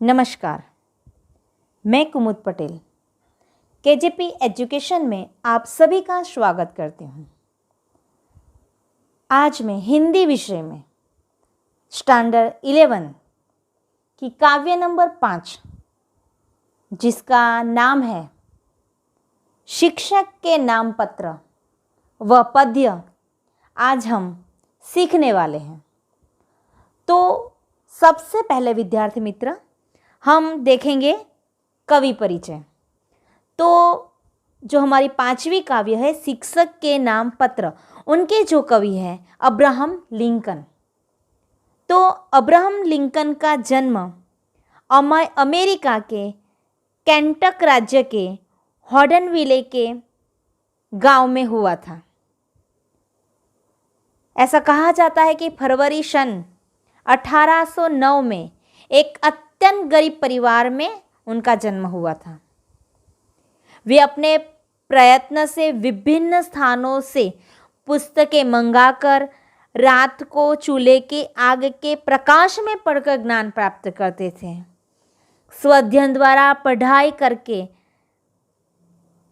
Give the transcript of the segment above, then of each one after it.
नमस्कार, मैं कुमुद पटेल केजेपी एजुकेशन में आप सभी का स्वागत करती हूँ। आज मैं हिंदी विषय में स्टैंडर्ड 11 की काव्य नंबर 5 जिसका नाम है शिक्षक के नाम पत्र व पद्य आज हम सीखने वाले हैं। तो सबसे पहले विद्यार्थी मित्र हम देखेंगे कवि परिचय। तो जो हमारी 5वीं काव्य है शिक्षक के नाम पत्र, उनके जो कवि हैं अब्राहम लिंकन। तो अब्राहम लिंकन का जन्म अमेरिका के केंटक राज्य के हॉडनविले के गांव में हुआ था। ऐसा कहा जाता है कि फरवरी सन 1809 में एक अत्यंत गरीब परिवार में उनका जन्म हुआ था। वे अपने प्रयत्न से विभिन्न स्थानों से पुस्तकें मंगाकर रात को चूल्हे के आग के प्रकाश में पढ़कर ज्ञान प्राप्त करते थे। स्वाध्ययन द्वारा पढ़ाई करके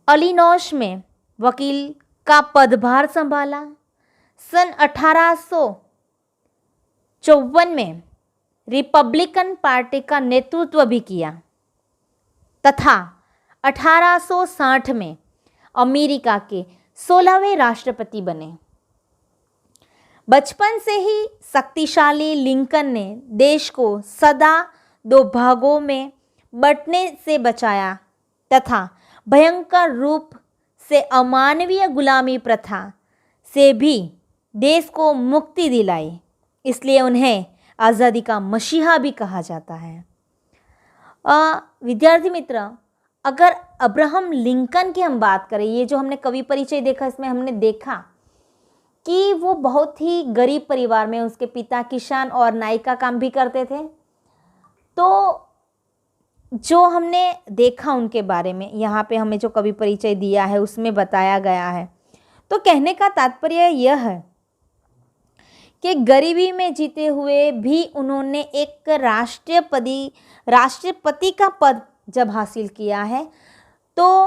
इलिनॉइस में वकील का पदभार संभाला। सन 1854 में रिपब्लिकन पार्टी का नेतृत्व भी किया तथा 1860 में अमेरिका के 16वें राष्ट्रपति बने। बचपन से ही शक्तिशाली लिंकन ने देश को सदा 2 भागों में बंटने से बचाया तथा भयंकर रूप से अमानवीय गुलामी प्रथा से भी देश को मुक्ति दिलाई। इसलिए उन्हें आज़ादी का मसीहा भी कहा जाता है। विद्यार्थी मित्र, अगर अब्राहम लिंकन की हम बात करें, ये जो हमने कवि परिचय देखा इसमें हमने देखा कि वो बहुत ही गरीब परिवार में, उसके पिता किसान और नाई का काम भी करते थे। तो जो हमने देखा उनके बारे में यहाँ पे हमें जो कवि परिचय दिया है उसमें बताया गया है। तो कहने का तात्पर्य यह है कि गरीबी में जीते हुए भी उन्होंने एक राष्ट्रपति का पद जब हासिल किया है, तो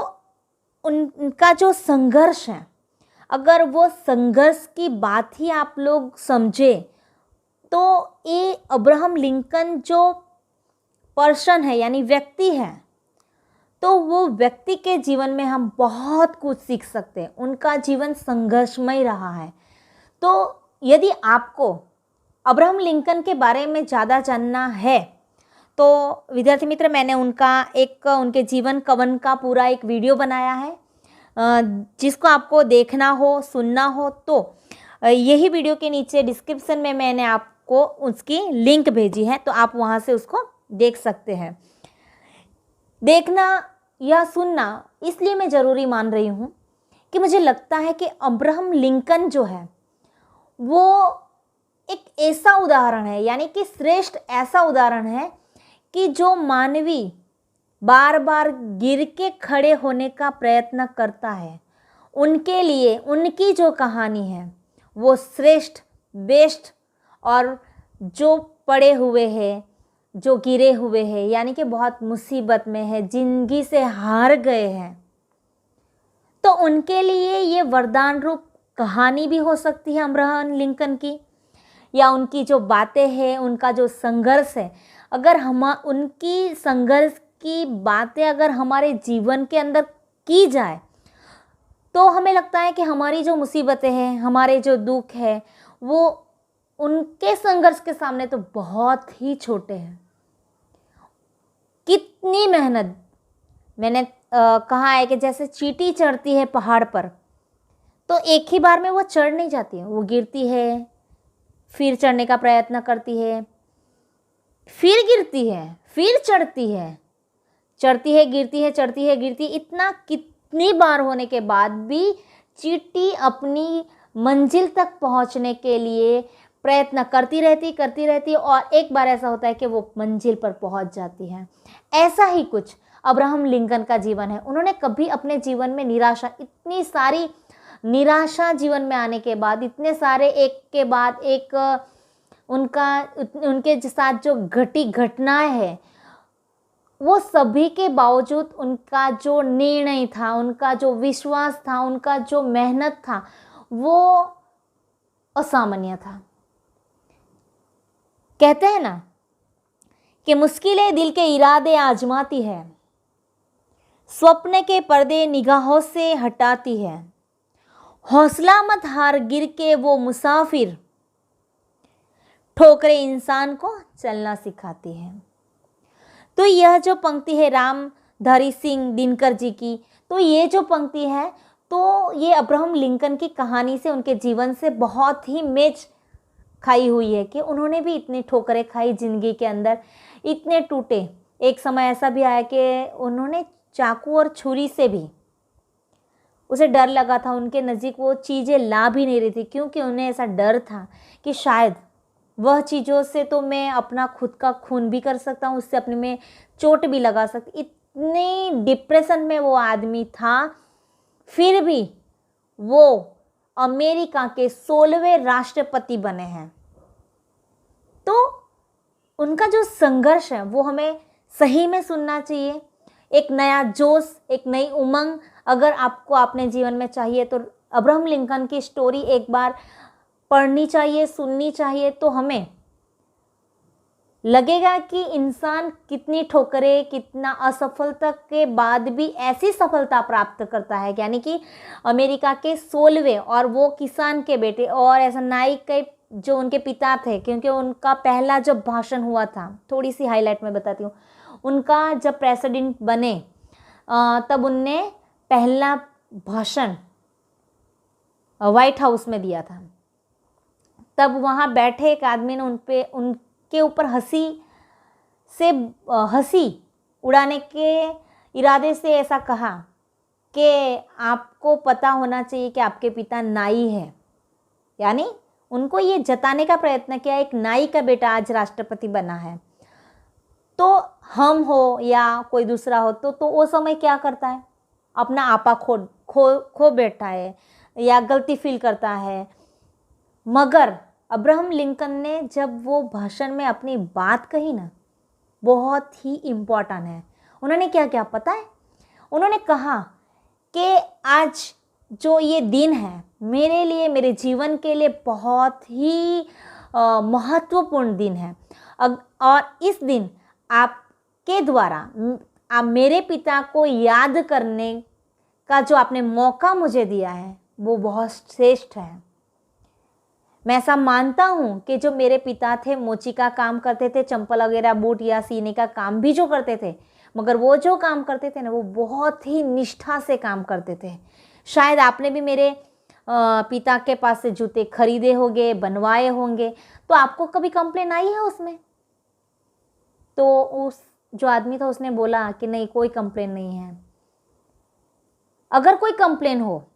उनका जो संघर्ष है, अगर वो संघर्ष की बात ही आप लोग समझे तो ये अब्राहम लिंकन जो पर्सन है यानी व्यक्ति है, तो वो व्यक्ति के जीवन में हम बहुत कुछ सीख सकते हैं। उनका जीवन संघर्षमय रहा है। तो यदि आपको अब्राहम लिंकन के बारे में ज़्यादा जानना है तो विद्यार्थी मित्र, मैंने उनके जीवन कवन का पूरा एक वीडियो बनाया है। जिसको आपको देखना हो, सुनना हो तो यही वीडियो के नीचे डिस्क्रिप्शन में मैंने आपको उसकी लिंक भेजी है, तो आप वहाँ से उसको देख सकते हैं। देखना या सुनना इसलिए मैं ज़रूरी मान रही हूँ कि मुझे लगता है कि अब्राहम लिंकन जो है वो एक ऐसा उदाहरण है, यानी कि श्रेष्ठ ऐसा उदाहरण है कि जो मानवी बार बार गिर के खड़े होने का प्रयत्न करता है, उनके लिए उनकी जो कहानी है वो श्रेष्ठ, बेस्ट, और जो पड़े हुए हैं, जो गिरे हुए हैं, यानी कि बहुत मुसीबत में है, जिंदगी से हार गए हैं, तो उनके लिए ये वरदान रूप कहानी भी हो सकती है अब्राहम लिंकन की, या उनकी जो बातें हैं, उनका जो संघर्ष है। अगर हम उनकी संघर्ष की बातें अगर हमारे जीवन के अंदर की जाए तो हमें लगता है कि हमारी जो मुसीबतें हैं, हमारे जो दुख है, वो उनके संघर्ष के सामने तो बहुत ही छोटे हैं। कितनी मेहनत, मैंने कहा है कि जैसे चींटी चढ़ती है पहाड़ पर, तो एक ही बार में वो चढ़ नहीं जाती है, वो गिरती है, फिर चढ़ने का प्रयत्न करती है, फिर गिरती है, फिर चढ़ती है, गिरती है, चढ़ती है, गिरती। इतना कितनी बार होने के बाद भी चींटी अपनी मंजिल तक पहुंचने के लिए प्रयत्न करती रहती और एक बार ऐसा होता है कि वो मंजिल पर पहुंच जाती है। ऐसा ही कुछ अब्राहम लिंकन का जीवन है। उन्होंने कभी अपने जीवन में इतनी सारी निराशा जीवन में आने के बाद, इतने सारे एक के बाद एक उनके साथ जो घटनाएं हैं, वो सभी के बावजूद उनका जो निर्णय था, उनका जो विश्वास था, उनका जो मेहनत था, वो असामान्य था। कहते हैं ना कि मुश्किलें दिल के इरादे आजमाती है, स्वप्न के पर्दे निगाहों से हटाती है, हौसला मत हार गिर के वो मुसाफिर, ठोकरें इंसान को चलना सिखाती है। तो यह जो पंक्ति है रामधारी सिंह दिनकर जी की, तो ये जो पंक्ति है तो ये अब्राहम लिंकन की कहानी से, उनके जीवन से बहुत ही मेच खाई हुई है कि उन्होंने भी इतनी ठोकरें खाई ज़िंदगी के अंदर, इतने टूटे। एक समय ऐसा भी आया कि उन्होंने चाकू और छुरी से भी, उसे डर लगा था, उनके नज़दीक वो चीज़ें ला भी नहीं रही थी, क्योंकि उन्हें ऐसा डर था कि शायद वह चीज़ों से तो मैं अपना खुद का खून भी कर सकता हूँ, उससे अपने में चोट भी लगा सकती। इतने डिप्रेशन में वो आदमी था, फिर भी वो अमेरिका के 16वें राष्ट्रपति बने हैं। तो उनका जो संघर्ष है वो हमें सही में सुनना चाहिए। एक नया जोश, एक नई उमंग अगर आपको अपने जीवन में चाहिए तो अब्राहम लिंकन की स्टोरी एक बार पढ़नी चाहिए, सुननी चाहिए। तो हमें लगेगा कि इंसान कितनी ठोकरें, कितना असफलता के बाद भी ऐसी सफलता प्राप्त करता है, यानी कि अमेरिका के 16वें, और वो किसान के बेटे, और ऐसा नाइक के जो उनके पिता थे, क्योंकि उनका पहला जब भाषण हुआ था, थोड़ी सी हाईलाइट में बताती हूँ, उनका जब प्रेसिडेंट बने तब उनने पहला भाषण व्हाइट हाउस में दिया था। तब वहाँ बैठे एक आदमी ने उनके ऊपर हंसी उड़ाने के इरादे से ऐसा कहा कि आपको पता होना चाहिए कि आपके पिता नाई है, यानी उनको ये जताने का प्रयत्न किया एक नाई का बेटा आज राष्ट्रपति बना है। तो हम हो या कोई दूसरा हो तो वो समय क्या करता है, अपना आपा खो बैठा है या गलती फील करता है। मगर अब्राहम लिंकन ने जब वो भाषण में अपनी बात कही ना, बहुत ही इम्पोर्टेंट है। उन्होंने क्या क्या पता है, उन्होंने कहा कि आज जो ये दिन है मेरे लिए, मेरे जीवन के लिए बहुत ही महत्वपूर्ण दिन है, और इस दिन आपके द्वारा आप मेरे पिता को याद करने का जो आपने मौका मुझे दिया है वो बहुत श्रेष्ठ है। मैं ऐसा मानता हूँ कि जो मेरे पिता थे मोची का काम करते थे, चंपल वगैरह बूट या सीने का काम भी जो करते थे, मगर वो जो काम करते थे ना वो बहुत ही निष्ठा से काम करते थे। शायद आपने भी मेरे पिता के पास से जूते खरीदे होंगे, बनवाए होंगे, तो आपको कभी कंप्लेन आई है उसमें? तो उस जो आदमी था उसने बोला कि नहीं, कोई कंप्लेन नहीं है। अगर कोई कंप्लेन हो,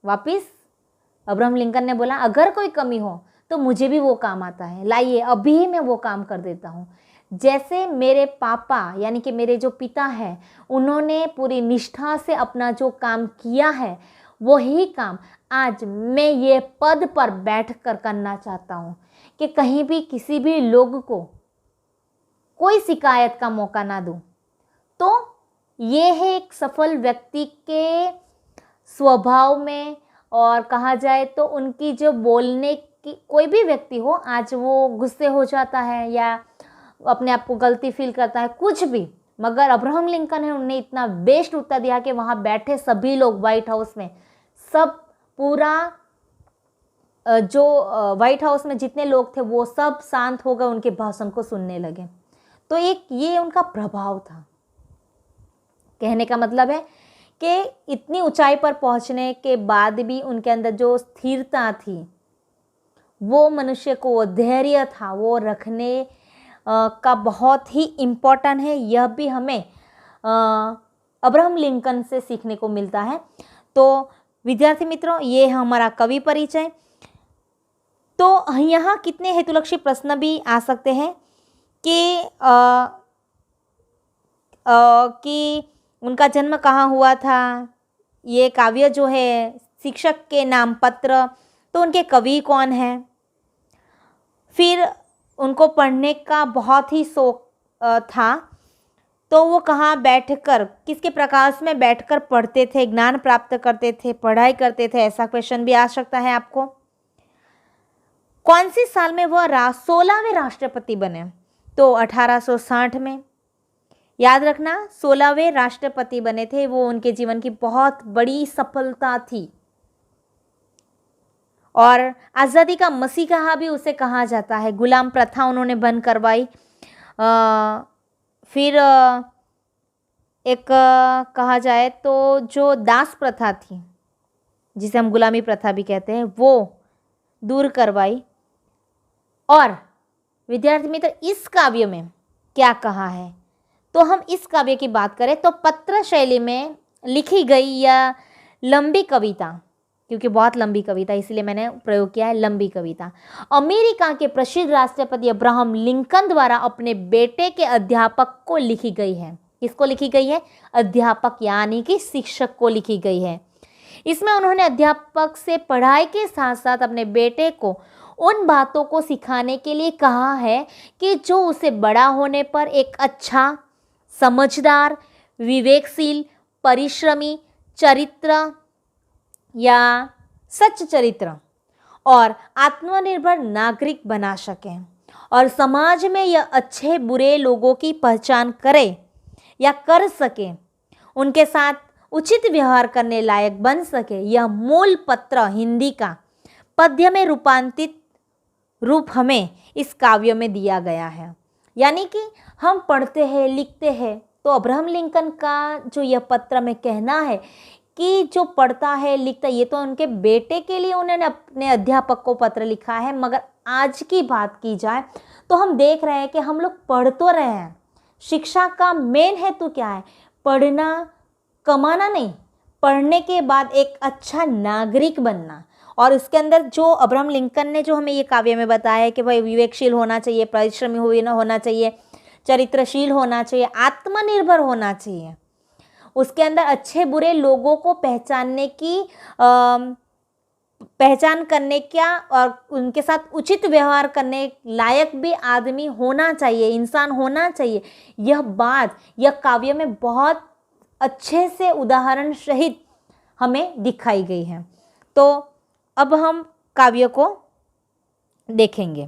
वापिस अब्राहम लिंकन ने बोला, अगर कोई कमी हो तो मुझे भी वो काम आता है, लाइए अभी मैं वो काम कर देता हूँ। जैसे मेरे पापा यानी कि मेरे जो पिता हैं उन्होंने पूरी निष्ठा से अपना जो काम किया है, वही काम आज मैं ये पद पर बैठकर करना चाहता हूँ कि कहीं भी किसी भी लोग को कोई शिकायत का मौका ना दूँ। तो ये है एक सफल व्यक्ति के स्वभाव में, और कहा जाए तो उनकी जो बोलने की, कोई भी व्यक्ति हो आज वो गुस्से हो जाता है या अपने आप को गलती फील करता है, कुछ भी, मगर अब्राहम लिंकन है उन्होंने इतना बेस्ट उत्तर दिया कि वहाँ बैठे सभी लोग व्हाइट हाउस में, सब पूरा जो व्हाइट हाउस में जितने लोग थे वो सब शांत हो गए, उनके भाषण को सुनने लगे। तो एक ये उनका प्रभाव था। कहने का मतलब है कि इतनी ऊंचाई पर पहुंचने के बाद भी उनके अंदर जो स्थिरता थी, वो मनुष्य को, वो धैर्य था, वो रखने का बहुत ही इम्पोर्टेंट है। यह भी हमें अब्राहम लिंकन से सीखने को मिलता है। तो विद्यार्थी मित्रों, ये है हमारा कवि परिचय। तो यहाँ कितने हेतुलक्षी प्रश्न भी आ सकते हैं कि उनका जन्म कहाँ हुआ था, ये काव्य जो है शिक्षक के नाम पत्र, तो उनके कवि कौन हैं, फिर उनको पढ़ने का बहुत ही शौक था, तो वो कहाँ बैठकर, किसके प्रकाश में बैठकर पढ़ते थे, ज्ञान प्राप्त करते थे, पढ़ाई करते थे? ऐसा क्वेश्चन भी आ सकता है आपको। कौन सी साल में वह 16वें राष्ट्रपति बने? तो 1860 में। याद रखना, 16वें राष्ट्रपति बने थे वो, उनके जीवन की बहुत बड़ी सफलता थी। और आज़ादी का मसीहा भी उसे कहा जाता है। गुलाम प्रथा उन्होंने बंद करवाई। फिर एक कहा जाए तो जो दास प्रथा थी, जिसे हम गुलामी प्रथा भी कहते हैं, वो दूर करवाई। और विद्यार्थी मित्र, इस काव्य में क्या कहा है? तो हम इस काव्य की बात करें तो पत्र शैली में लिखी गई यह लंबी कविता, क्योंकि बहुत लंबी कविता इसलिए मैंने प्रयोग किया है लंबी कविता, अमेरिका के प्रसिद्ध राष्ट्रपति अब्राहम लिंकन द्वारा अपने बेटे के अध्यापक को लिखी गई है। किसको लिखी गई है? अध्यापक यानी कि शिक्षक को लिखी गई है। इसमें उन्होंने अध्यापक से पढ़ाई के साथ साथ अपने बेटे को उन बातों को सिखाने के लिए कहा है कि जो उसे बड़ा होने पर एक अच्छा, समझदार, विवेकशील, परिश्रमी चरित्र या सच्च चरित्र और आत्मनिर्भर नागरिक बना सकें और समाज में यह अच्छे बुरे लोगों की पहचान करे या कर सके, उनके साथ उचित व्यवहार करने लायक बन सके। यह मूल पत्र हिंदी का पद्य में रूपांतरित रूप हमें इस काव्य में दिया गया है। यानी कि हम पढ़ते हैं, लिखते हैं, तो अब्राहम लिंकन का जो यह पत्र में कहना है कि जो पढ़ता है, लिखता है, ये तो उनके बेटे के लिए उन्होंने अपने अध्यापक को पत्र लिखा है। मगर आज की बात की जाए तो हम देख रहे हैं कि हम लोग पढ़ तो रहे हैं। शिक्षा का मेन हेतु क्या है? पढ़ना, कमाना नहीं, पढ़ने के बाद एक अच्छा नागरिक बनना। और इसके अंदर जो अब्राहम लिंकन ने जो हमें ये काव्य में बताया है कि भाई विवेकशील होना चाहिए, परिश्रमी होना चाहिए, चरित्रशील होना चाहिए, आत्मनिर्भर होना चाहिए, उसके अंदर अच्छे बुरे लोगों को पहचानने की पहचान करने क्या और उनके साथ उचित व्यवहार करने लायक भी आदमी होना चाहिए, इंसान होना चाहिए। यह बात यह काव्य में बहुत अच्छे से उदाहरण सहित हमें दिखाई गई है। तो अब हम काव्य को देखेंगे।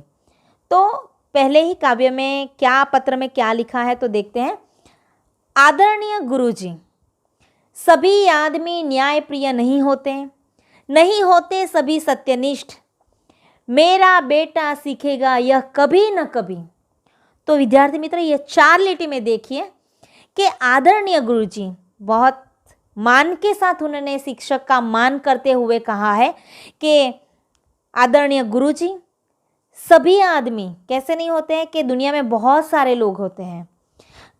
तो पहले ही काव्य में क्या, पत्र में क्या लिखा है तो देखते हैं। आदरणीय गुरुजी, सभी आदमी न्यायप्रिय नहीं होते सभी सत्यनिष्ठ। मेरा बेटा सीखेगा यह कभी न कभी। तो विद्यार्थी मित्र, यह 4 लिटी में देखिए कि आदरणीय गुरुजी, बहुत मान के साथ उन्होंने शिक्षक का मान करते हुए कहा है कि आदरणीय गुरुजी, सभी आदमी कैसे नहीं होते हैं कि दुनिया में बहुत सारे लोग होते हैं।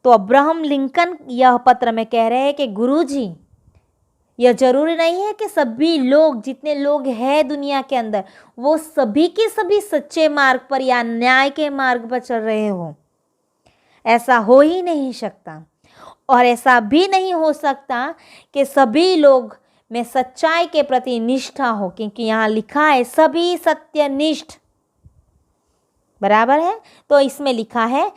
तो अब्राहम लिंकन यह पत्र में कह रहे हैं कि गुरुजी, यह जरूरी नहीं है कि सभी लोग, जितने लोग हैं दुनिया के अंदर, वो सभी के सभी सच्चे मार्ग पर या न्याय के मार्ग पर चल रहे हो। ऐसा हो ही नहीं सकता। और ऐसा भी नहीं हो सकता कि सभी लोग में सच्चाई के प्रति निष्ठा हो, क्योंकि यहाँ लिखा है सभी सत्यनिष्ठ, बराबर है। तो इसमें लिखा है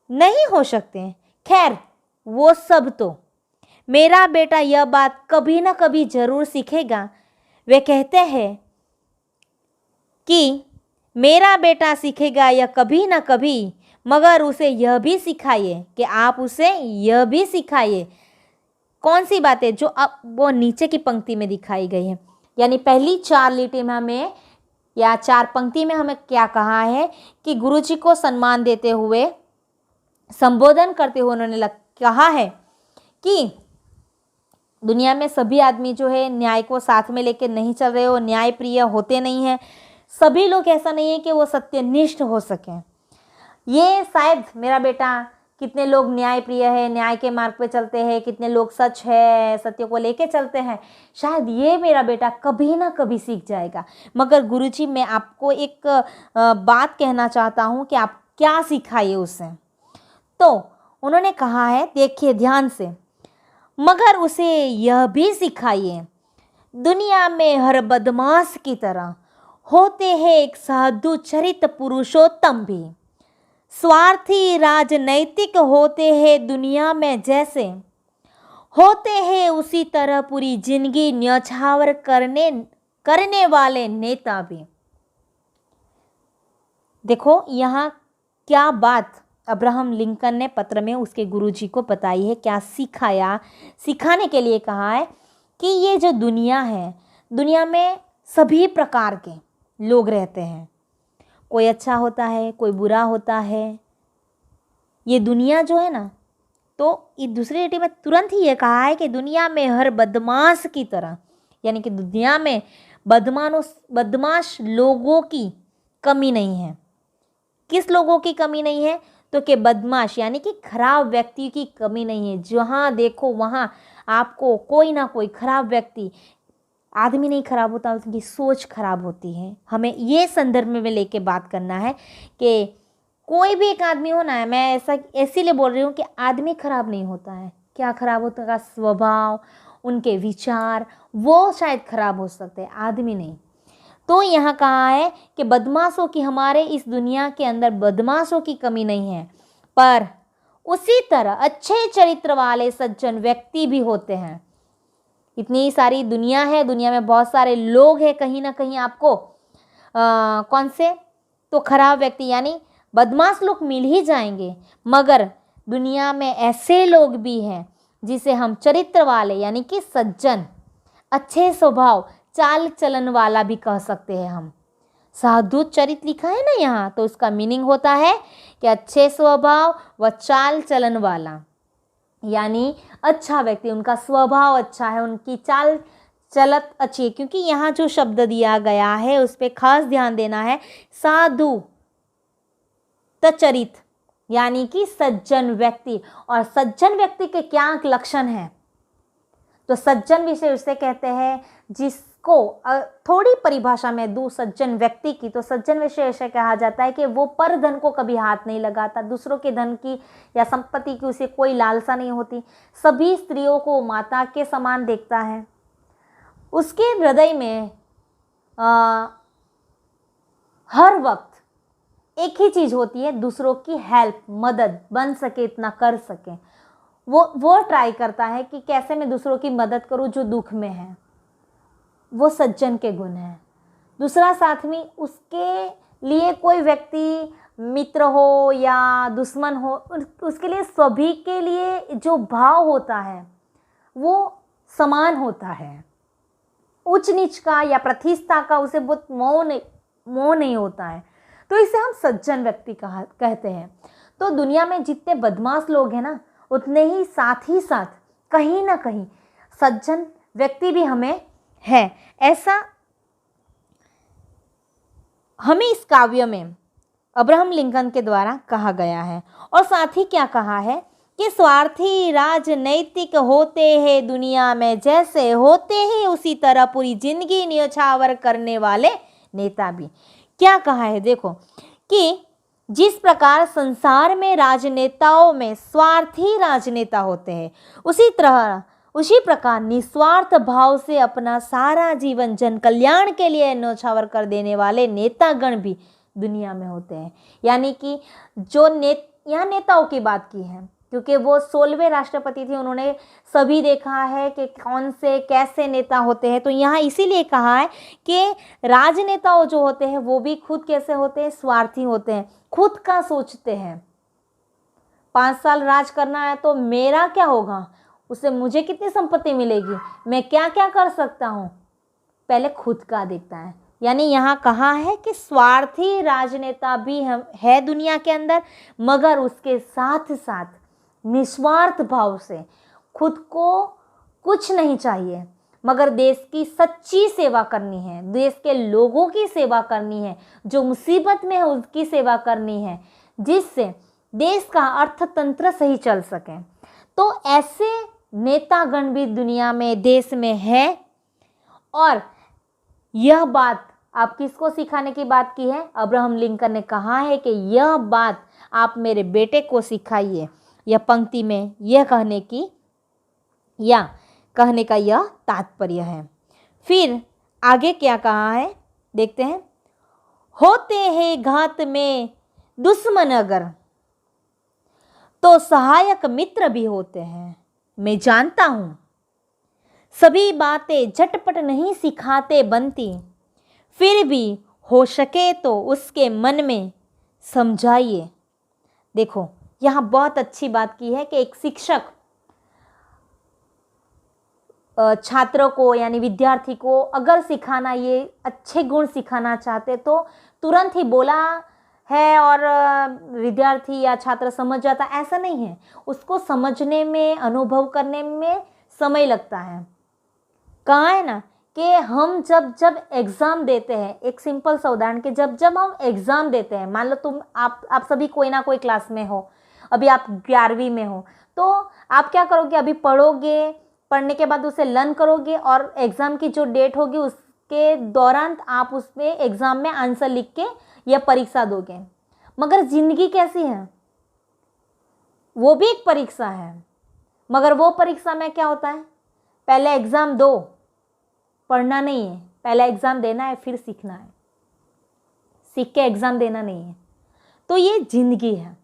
नहीं हो सकते। खैर, वो सब तो मेरा बेटा यह बात कभी ना कभी जरूर सीखेगा। वे कहते हैं कि मेरा बेटा सीखेगा यह कभी ना कभी, मगर उसे यह भी सिखाइए कि आप उसे यह भी सिखाइए। कौन सी बातें? जो अब वो नीचे की पंक्ति में दिखाई गई है। यानी पहली 4 लिटी में हमें या 4 पंक्ति में हमें क्या कहा है कि गुरुजी को सम्मान देते हुए, संबोधन करते हुए उन्होंने कहा है कि दुनिया में सभी आदमी जो है न्याय को साथ में लेकर नहीं चल रहे हो, न्यायप्रिय होते नहीं हैं। सभी लोग ऐसा नहीं है कि वो सत्यनिष्ठ हो सकें। ये शायद मेरा बेटा, कितने लोग न्यायप्रिय है, न्याय के मार्ग पे चलते हैं, कितने लोग सच है, सत्य को लेके चलते हैं, शायद ये मेरा बेटा कभी ना कभी सीख जाएगा। मगर गुरुजी, मैं आपको एक बात कहना चाहता हूँ कि आप क्या सिखाइए उसे। तो उन्होंने कहा है, देखिए ध्यान से, मगर उसे यह भी सिखाइए, दुनिया में हर बदमाश की तरह होते हैं एक साधु चरित पुरुषोत्तम भी। स्वार्थी राजनैतिक होते हैं दुनिया में जैसे होते हैं उसी तरह पूरी जिंदगी न्यौछावर करने वाले नेता भी। देखो यहाँ क्या बात अब्राहम लिंकन ने पत्र में उसके गुरुजी को बताई है, क्या सिखाया, सिखाने के लिए कहा है कि ये जो दुनिया है, दुनिया में सभी प्रकार के लोग रहते हैं, कोई अच्छा होता है, कोई बुरा होता है। ये दुनिया जो है ना, तो इस दूसरी रीति में तुरंत ही ये कहा है कि दुनिया में हर बदमाश की तरह, यानी कि दुनिया में बदमाश लोगों की कमी नहीं है। किस लोगों की कमी नहीं है? तो कि बदमाश यानी कि खराब व्यक्ति की कमी नहीं है। जहाँ देखो वहाँ आपको कोई ना कोई खराब व्यक्ति, आदमी नहीं खराब होता, उसकी सोच खराब होती है। हमें ये संदर्भ में लेके बात करना है कि कोई भी एक आदमी होना है, मैं ऐसा इसीलिए बोल रही हूँ कि आदमी खराब नहीं होता है। क्या खराब होता है? स्वभाव, उनके विचार, वो शायद खराब हो सकते हैं, आदमी नहीं। तो यहाँ कहा है कि बदमाशों की, हमारे इस दुनिया के अंदर बदमाशों की कमी नहीं है, पर उसी तरह अच्छे चरित्र वाले सज्जन व्यक्ति भी होते हैं। इतनी सारी दुनिया है, दुनिया में बहुत सारे लोग हैं, कहीं ना कहीं आपको कौन से तो खराब व्यक्ति यानी बदमाश लोग मिल ही जाएंगे, मगर दुनिया में ऐसे लोग भी हैं जिसे हम चरित्र वाले यानी कि सज्जन, अच्छे स्वभाव, चाल चलन वाला भी कह सकते हैं हम। साधु चरित्र लिखा है ना यहाँ, तो उसका मीनिंग होता है कि अच्छे स्वभाव व चाल चलन वाला, यानी अच्छा व्यक्ति, उनका स्वभाव अच्छा है, उनकी चाल चलत अच्छी है। क्योंकि यहाँ जो शब्द दिया गया है उस पर खास ध्यान देना है, साधु चरित्र यानी कि सज्जन व्यक्ति। और सज्जन व्यक्ति के क्या लक्षण हैं? तो सज्जन विषय उसे कहते हैं जिसको थोड़ी परिभाषा में दूं सज्जन व्यक्ति की, तो सज्जन विषय ऐसे कहा जाता है कि वो पर धन को कभी हाथ नहीं लगाता, दूसरों के धन की या संपत्ति की उसे कोई लालसा नहीं होती, सभी स्त्रियों को माता के समान देखता है, उसके हृदय में हर वक्त एक ही चीज़ होती है, दूसरों की हेल्प, मदद, बन सके इतना कर सके, वो ट्राई करता है कि कैसे मैं दूसरों की मदद करूं जो दुख में है। वो सज्जन के गुण हैं। दूसरा साथ में उसके लिए कोई व्यक्ति मित्र हो या दुश्मन हो, उसके लिए सभी के लिए जो भाव होता है वो समान होता है। उच्च नीच का या प्रतिष्ठा का उसे बहुत मोह नहीं होता है, तो इसे हम सज्जन व्यक्ति कहते हैं। तो दुनिया में जितने बदमाश लोग हैं ना, उतने ही साथ कहीं ना कहीं सज्जन व्यक्ति भी हमें है, ऐसा हमें इस काव्य में अब्राहम लिंकन के द्वारा कहा गया है। और साथ ही क्या कहा है कि स्वार्थी राजनैतिक होते हैं दुनिया में जैसे होते हैं उसी तरह पूरी जिंदगी न्यौछावर करने वाले नेता भी। क्या कहा है? देखो कि जिस प्रकार संसार में राजनेताओं में स्वार्थी राजनेता होते हैं, उसी प्रकार निस्वार्थ भाव से अपना सारा जीवन जन कल्याण के लिए न्यौछावर कर देने वाले नेतागण भी दुनिया में होते हैं। यानी कि जो यहाँ नेताओं की बात की है, क्योंकि वो 16वें राष्ट्रपति थे, उन्होंने सभी देखा है कि कौन से कैसे नेता होते हैं। तो यहाँ इसीलिए कहा है कि राजनेताओं जो होते हैं वो भी खुद कैसे होते हैं? स्वार्थी होते हैं, खुद का सोचते हैं। 5 साल राज करना है तो मेरा क्या होगा, उससे मुझे कितनी संपत्ति मिलेगी, मैं क्या क्या कर सकता हूँ, पहले खुद का देखता है। यानी यहाँ कहा है कि स्वार्थी राजनेता भी है दुनिया के अंदर, मगर उसके साथ साथ निस्वार्थ भाव से, खुद को कुछ नहीं चाहिए मगर देश की सच्ची सेवा करनी है, देश के लोगों की सेवा करनी है, जो मुसीबत में है उसकी सेवा करनी है, जिससे देश का अर्थतंत्र सही चल सके। तो ऐसे नेतागण भी दुनिया में, देश में है। और यह बात आप किसको सिखाने की बात की है? अब्राहम लिंकन ने कहा है कि यह बात आप मेरे बेटे को सिखाइए। यह पंक्ति में यह कहने का यह तात्पर्य है। फिर आगे क्या कहा है देखते हैं। होते हैं घात में दुश्मन अगर, तो सहायक मित्र भी होते हैं। मैं जानता हूँ सभी बातें झटपट नहीं सिखाते बनती, फिर भी हो सके तो उसके मन में समझाइए। देखो, यहाँ बहुत अच्छी बात की है कि एक शिक्षक छात्रों को यानी विद्यार्थी को अगर सिखाना, ये अच्छे गुण सिखाना चाहते तो तुरंत ही बोला है और विद्यार्थी या छात्र समझ जाता, ऐसा नहीं है। उसको समझने में, अनुभव करने में समय लगता है। कहाँ है ना कि हम जब एग्ज़ाम देते हैं, एक सिंपल सा उदाहरण कि जब हम एग्ज़ाम देते हैं, मान लो आप सभी कोई ना कोई क्लास में हो, अभी आप 11वीं में हो, तो आप क्या करोगे, अभी पढ़ोगे, पढ़ने के बाद उसे लर्न करोगे और एग्ज़ाम की जो डेट होगी उसके दौरान आप उसमें एग्ज़ाम में आंसर लिख के या परीक्षा दोगे। मगर ज़िंदगी कैसी है, वो भी एक परीक्षा है, मगर वो परीक्षा में क्या होता है, पहले एग्ज़ाम दो, पढ़ना नहीं है, पहले एग्ज़ाम देना है फिर सीखना है, सीख के एग्ज़ाम देना नहीं है। तो ये ज़िंदगी है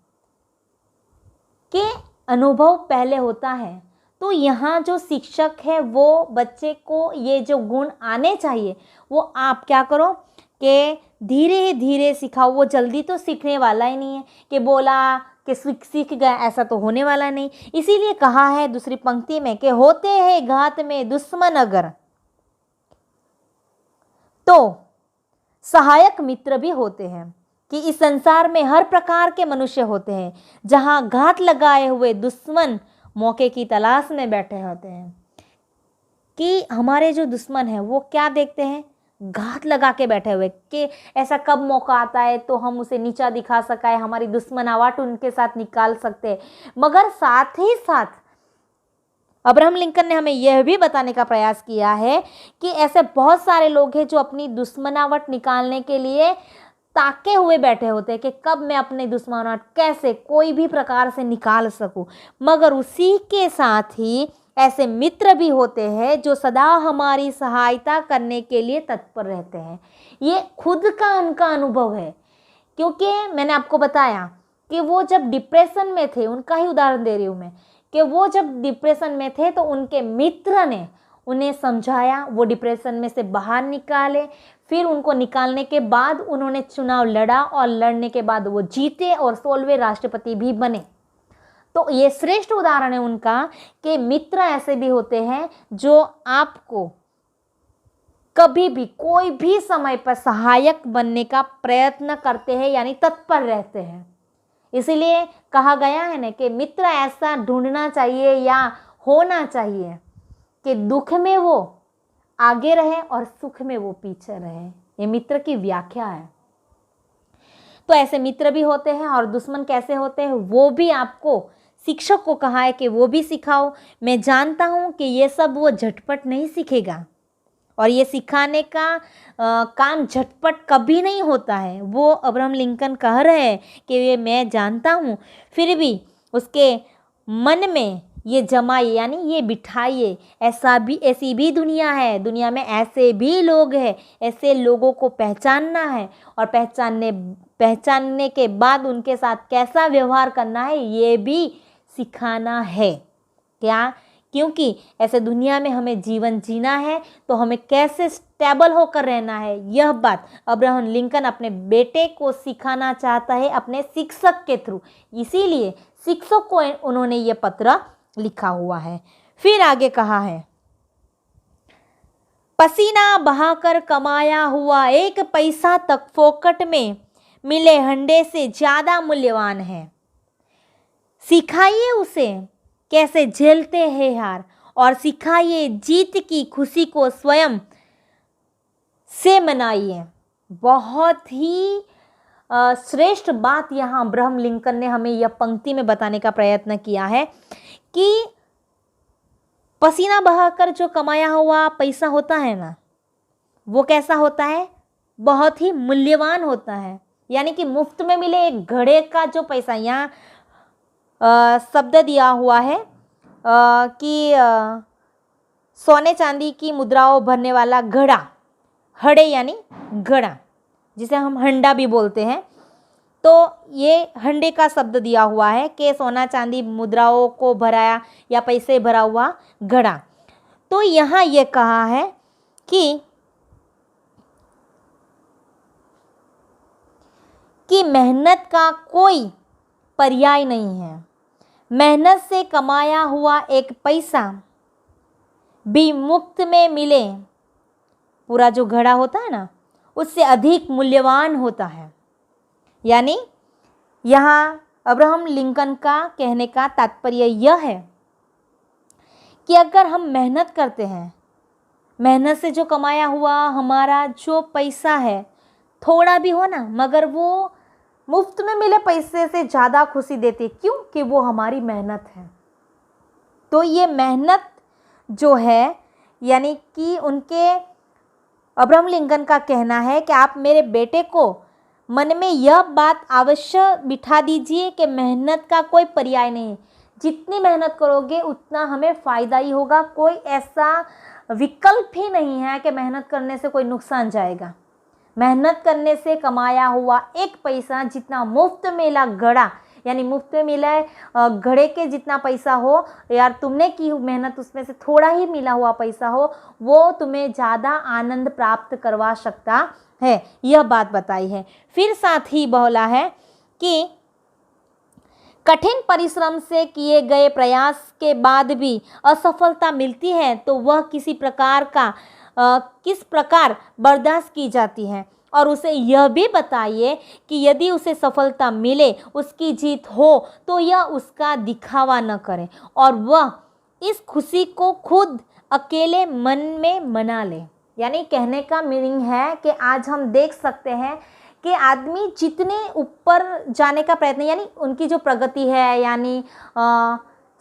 कि अनुभव पहले होता है। तो यहाँ जो शिक्षक है वो बच्चे को ये जो गुण आने चाहिए वो आप क्या करो कि धीरे धीरे सिखाओ। वो जल्दी तो सीखने वाला ही नहीं है कि बोला कि सीख गया, ऐसा तो होने वाला नहीं। इसीलिए कहा है दूसरी पंक्ति में कि होते हैं घात में दुश्मन अगर, तो सहायक मित्र भी होते हैं। कि इस संसार में हर प्रकार के मनुष्य होते हैं, जहां घात लगाए हुए दुश्मन मौके की तलाश में बैठे होते हैं। कि हमारे जो दुश्मन हैं वो क्या देखते हैं, घात लगा के बैठे हुए कि ऐसा कब मौका आता है तो हम उसे नीचा दिखा सकाए, हमारी दुश्मनावट उनके साथ निकाल सकते हैं। मगर साथ ही साथ अब्राहम लिंकन ने हमें यह भी बताने का प्रयास किया है कि ऐसे बहुत सारे लोग हैं जो अपनी दुश्मनावट निकालने के लिए ताके हुए बैठे होते हैं कि कब मैं अपने दुश्मनावट कैसे कोई भी प्रकार से निकाल सकूं। मगर उसी के साथ ही ऐसे मित्र भी होते हैं जो सदा हमारी सहायता करने के लिए तत्पर रहते हैं। ये खुद का उनका अनुभव है, क्योंकि मैंने आपको बताया कि वो जब डिप्रेशन में थे, उनका ही उदाहरण दे रही हूँ मैं, कि वो जब डिप्रेशन में थे तो उनके मित्र ने उन्हें समझाया, वो डिप्रेशन में से बाहर निकाले। फिर उनको निकालने के बाद उन्होंने चुनाव लड़ा और लड़ने के बाद वो जीते और 16वें राष्ट्रपति भी बने। तो ये श्रेष्ठ उदाहरण है उनका कि मित्र ऐसे भी होते हैं जो आपको कभी भी कोई भी समय पर सहायक बनने का प्रयत्न करते हैं, यानी तत्पर रहते हैं। इसीलिए कहा गया है ना कि मित्र ऐसा ढूंढना चाहिए या होना चाहिए कि दुख में वो आगे रहे और सुख में वो पीछे रहे। ये मित्र की व्याख्या है। तो ऐसे मित्र भी होते हैं और दुश्मन कैसे होते हैं वो भी आपको शिक्षक को कहा है कि वो भी सिखाओ। मैं जानता हूँ कि ये सब वो झटपट नहीं सीखेगा और ये सिखाने का काम झटपट कभी नहीं होता है। वो अब्राहम लिंकन कह रहे हैं कि ये मैं जानता हूँ, फिर भी उसके मन में ये जमाइए, यानी ये बिठाइए। ऐसी भी दुनिया है, दुनिया में ऐसे भी लोग हैं, ऐसे लोगों को पहचानना है और पहचानने के बाद उनके साथ कैसा व्यवहार करना है ये भी सिखाना है। क्या? क्योंकि ऐसे दुनिया में हमें जीवन जीना है तो हमें कैसे स्टेबल होकर रहना है, यह बात अब्राहम लिंकन अपने बेटे को सिखाना चाहता है अपने शिक्षक के थ्रू। इसीलिए शिक्षक को उन्होंने ये पत्र लिखा हुआ है। फिर आगे कहा है, पसीना बहाकर कमाया हुआ एक पैसा तक फोकट में मिले हंडे से ज्यादा मूल्यवान है। सिखाइए उसे कैसे झेलते हैं हार और सिखाइए जीत की खुशी को स्वयं से मनाइए। बहुत ही श्रेष्ठ बात यहाँ अब्राहम लिंकन ने हमें यह पंक्ति में बताने का प्रयत्न किया है कि पसीना बहाकर जो कमाया हुआ पैसा होता है ना, वो कैसा होता है, बहुत ही मूल्यवान होता है। यानी कि मुफ्त में मिले एक घड़े का जो पैसा, यहाँ शब्द दिया हुआ है कि सोने चांदी की मुद्राओं भरने वाला घड़ा, हड़े यानी घड़ा, जिसे हम हंडा भी बोलते हैं, तो ये हंडे का शब्द दिया हुआ है कि सोना चांदी मुद्राओं को भराया या पैसे भरा हुआ घड़ा। तो यहाँ ये कहा है कि मेहनत का कोई पर्याय नहीं है। मेहनत से कमाया हुआ एक पैसा भी मुफ्त में मिले, पूरा जो घड़ा होता है ना, उससे अधिक मूल्यवान होता है। यानी यहाँ अब्राहम लिंकन का कहने का तात्पर्य यह है कि अगर हम मेहनत करते हैं, मेहनत से जो कमाया हुआ हमारा जो पैसा है, थोड़ा भी हो ना, मगर वो मुफ्त में मिले पैसे से ज़्यादा खुशी देती है। क्यों? कि वो हमारी मेहनत है। तो ये मेहनत जो है, यानी कि उनके अब्राहम लिंकन का कहना है कि आप मेरे बेटे को मन में यह बात अवश्य बिठा दीजिए कि मेहनत का कोई पर्याय नहीं। जितनी मेहनत करोगे उतना हमें फ़ायदा ही होगा। कोई ऐसा विकल्प ही नहीं है कि मेहनत करने से कोई नुकसान जाएगा। मेहनत करने से कमाया हुआ एक पैसा जितना मुफ्त मिला घड़ा, यानी मुफ्त में मिला है घड़े के जितना पैसा हो, यार तुमने की मेहनत उसमें से थोड़ा ही मिला हुआ पैसा हो, वो तुम्हें ज़्यादा आनंद प्राप्त करवा सकता है। यह बात बताई है। फिर साथ ही बोला है कि कठिन परिश्रम से किए गए प्रयास के बाद भी असफलता मिलती है तो वह किस प्रकार बर्दाश्त की जाती है, और उसे यह भी बताइए कि यदि उसे सफलता मिले, उसकी जीत हो, तो यह उसका दिखावा न करे और वह इस खुशी को खुद अकेले मन में मना ले। यानी कहने का मीनिंग है कि आज हम देख सकते हैं कि आदमी जितने ऊपर जाने का प्रयत्न, यानी उनकी जो प्रगति है, यानी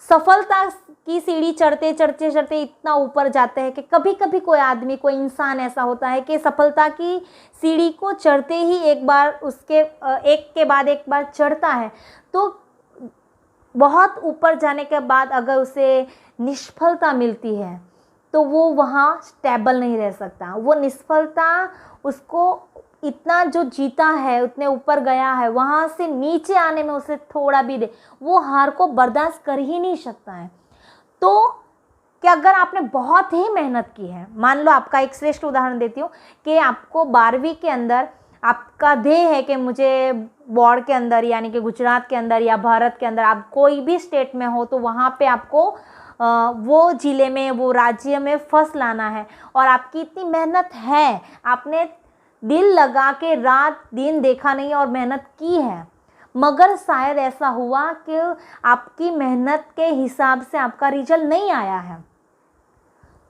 सफलता की सीढ़ी चढ़ते चढ़ते चढ़ते इतना ऊपर जाते हैं कि कभी कभी कोई आदमी, कोई इंसान ऐसा होता है कि सफलता की सीढ़ी को चढ़ते ही एक बार उसके एक के बाद एक बार चढ़ता है, तो बहुत ऊपर जाने के बाद अगर उसे निष्फलता मिलती है तो वो वहाँ स्टेबल नहीं रह सकता। वो निष्फलता उसको इतना जो जीता है, उतने ऊपर गया है, वहाँ से नीचे आने में उसे थोड़ा भी दे, वो हार को बर्दाश्त कर ही नहीं सकता है। तो कि अगर आपने बहुत ही मेहनत की है, मान लो आपका एक श्रेष्ठ उदाहरण देती हूँ कि आपको 12वीं के अंदर आपका ध्येय है कि मुझे बोर्ड के अंदर, यानी कि गुजरात के अंदर या भारत के अंदर, आप कोई भी स्टेट में हो तो वहाँ पे आपको वो ज़िले में, वो राज्य में फर्स्ट लाना है, और आपकी इतनी मेहनत है, आपने दिल लगा के रात दिन देखा नहीं और मेहनत की है, मगर शायद ऐसा हुआ कि आपकी मेहनत के हिसाब से आपका रिजल्ट नहीं आया है।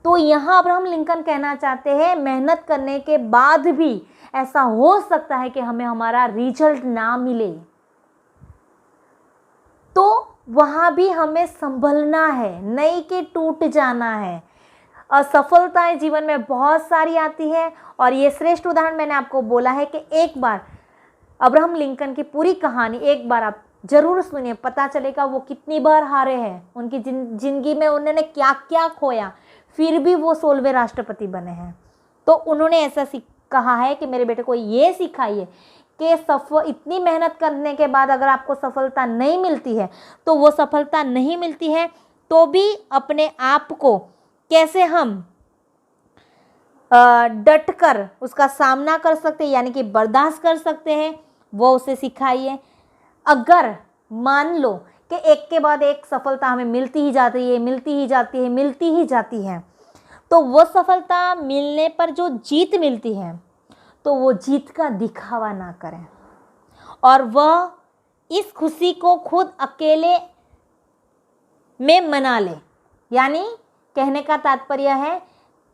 तो यहाँ अब्राहम लिंकन कहना चाहते हैं मेहनत करने के बाद भी ऐसा हो सकता है कि हमें हमारा रिजल्ट ना मिले, तो वहाँ भी हमें संभलना है, नहीं कि टूट जाना है। असफलताएं जीवन में बहुत सारी आती है, और ये श्रेष्ठ उदाहरण मैंने आपको बोला है कि एक बार अब्राहम लिंकन की पूरी कहानी एक बार आप जरूर सुनिए, पता चलेगा वो कितनी बार हारे हैं, उनकी जिंदगी में उन्होंने क्या क्या खोया, फिर भी वो 16वें राष्ट्रपति बने हैं। तो उन्होंने ऐसा कहा है कि मेरे बेटे को ये सिखाइए कि इतनी मेहनत करने के बाद अगर आपको सफलता नहीं मिलती है तो वो सफलता नहीं मिलती है तो भी अपने आप को कैसे हम डट कर उसका सामना कर सकते हैं, यानी कि बर्दाश्त कर सकते हैं, वो उसे सिखाइए। अगर मान लो कि एक के बाद एक सफलता हमें मिलती ही जाती है, मिलती ही जाती है, मिलती ही जाती है, तो वो सफलता मिलने पर जो जीत मिलती है तो वो जीत का दिखावा ना करें, और वह इस खुशी को खुद अकेले में मना ले। यानी कहने का तात्पर्य है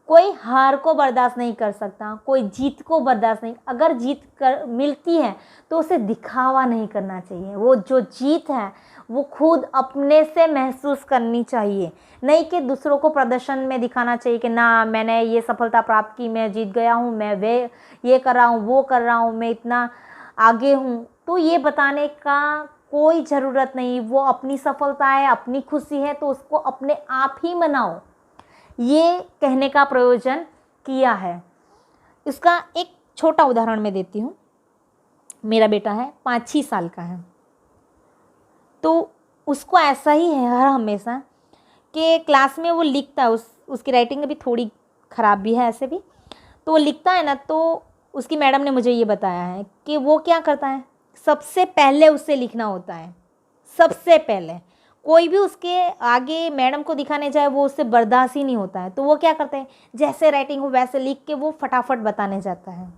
कोई हार को बर्दाश्त नहीं कर सकता, कोई जीत को बर्दाश्त नहीं, अगर जीत मिलती है तो उसे दिखावा नहीं करना चाहिए। वो जो जीत है वो खुद अपने से महसूस करनी चाहिए, नहीं कि दूसरों को प्रदर्शन में दिखाना चाहिए कि ना मैंने ये सफलता प्राप्त की, मैं जीत गया हूँ, मैं ये कर रहा हूँ, वो कर रहा हूँ, मैं इतना आगे हूँ। तो ये बताने का कोई ज़रूरत नहीं। वो अपनी सफलता है, अपनी खुशी है, तो उसको अपने आप ही मनाओ, ये कहने का प्रयोजन किया है। इसका एक छोटा उदाहरण मैं देती हूँ। मेरा बेटा है 5-6 साल का है, तो उसको ऐसा ही है हर हमेशा कि क्लास में वो लिखता है, उसकी राइटिंग अभी थोड़ी ख़राब भी है ऐसे भी, तो वो लिखता है ना, तो उसकी मैडम ने मुझे ये बताया है कि वो क्या करता है, सबसे पहले उससे लिखना होता है, सबसे पहले। कोई भी उसके आगे मैडम को दिखाने जाए वो उससे बर्दाश्त ही नहीं होता है, तो वो क्या करता है, जैसे राइटिंग हो वैसे लिख के वो फटाफट बताने जाता है।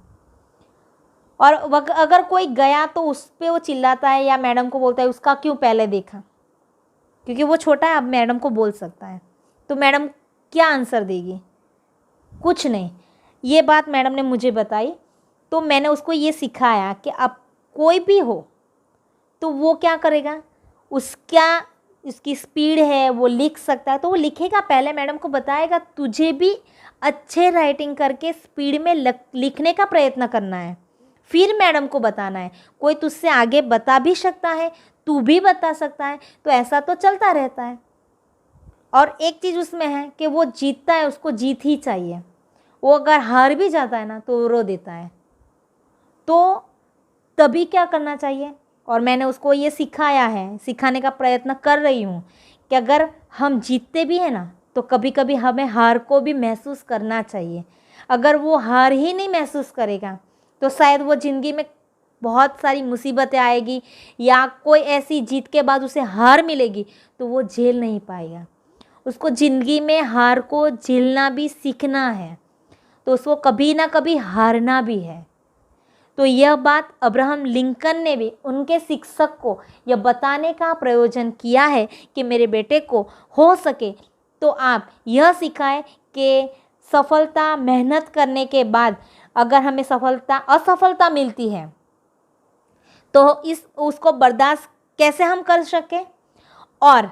और अगर कोई गया तो उस पर वो चिल्लाता है या मैडम को बोलता है उसका क्यों पहले देखा, क्योंकि वो छोटा है, अब मैडम को बोल सकता है। तो मैडम क्या आंसर देगी, कुछ नहीं। ये बात मैडम ने मुझे बताई, तो मैंने उसको ये सिखाया कि अब कोई भी हो तो वो क्या करेगा, उसकी स्पीड है, वो लिख सकता है तो वो लिखेगा, पहले मैडम को बताएगा तुझे भी अच्छे राइटिंग करके स्पीड में लिखने का प्रयत्न करना है, फिर मैडम को बताना है। कोई तुझसे आगे बता भी सकता है, तू भी बता सकता है, तो ऐसा तो चलता रहता है। और एक चीज़ उसमें है कि वो जीतता है, उसको जीत ही चाहिए। वो अगर हार भी जाता है ना तो रो देता है, तो तभी क्या करना चाहिए। और मैंने उसको ये सिखाया है, सिखाने का प्रयत्न कर रही हूँ कि अगर हम जीतते भी हैं ना तो कभी कभी हमें हार को भी महसूस करना चाहिए। अगर वो हार ही नहीं महसूस करेगा तो शायद वो ज़िंदगी में बहुत सारी मुसीबतें आएगी, या कोई ऐसी जीत के बाद उसे हार मिलेगी तो वो झेल नहीं पाएगा। उसको ज़िंदगी में हार को झेलना भी सीखना है, तो उसको कभी ना कभी हारना भी है। तो यह बात अब्राहम लिंकन ने भी उनके शिक्षक को यह बताने का प्रयोजन किया है कि मेरे बेटे को हो सके तो आप यह सिखाएं कि सफलता मेहनत करने के बाद अगर हमें असफलता मिलती है तो उसको बर्दाश्त कैसे हम कर सकें, और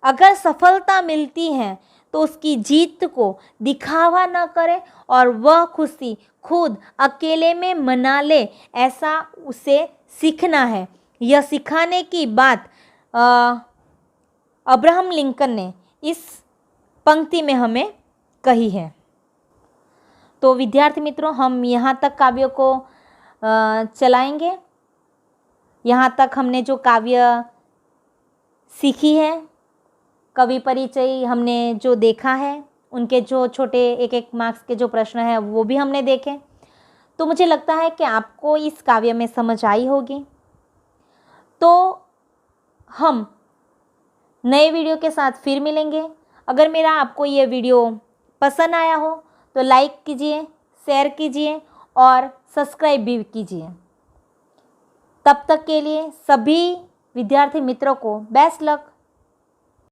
अगर सफलता मिलती है तो उसकी जीत को दिखावा ना करें और वह खुशी खुद अकेले में मना ले, ऐसा उसे सीखना है। यह सिखाने की बात अब्राहम लिंकन ने इस पंक्ति में हमें कही है। तो विद्यार्थी मित्रों, हम यहाँ तक काव्य को चलाएंगे। यहाँ तक हमने जो काव्य सीखी है, कवि परिचय हमने जो देखा है, उनके जो छोटे 1-1 मार्क्स के जो प्रश्न हैं वो भी हमने देखे। तो मुझे लगता है कि आपको इस काव्य में समझ आई होगी। तो हम नए वीडियो के साथ फिर मिलेंगे। अगर मेरा आपको ये वीडियो पसंद आया हो तो लाइक कीजिए, शेयर कीजिए और सब्सक्राइब भी कीजिए। तब तक के लिए सभी विद्यार्थी मित्रों को बेस्ट लक।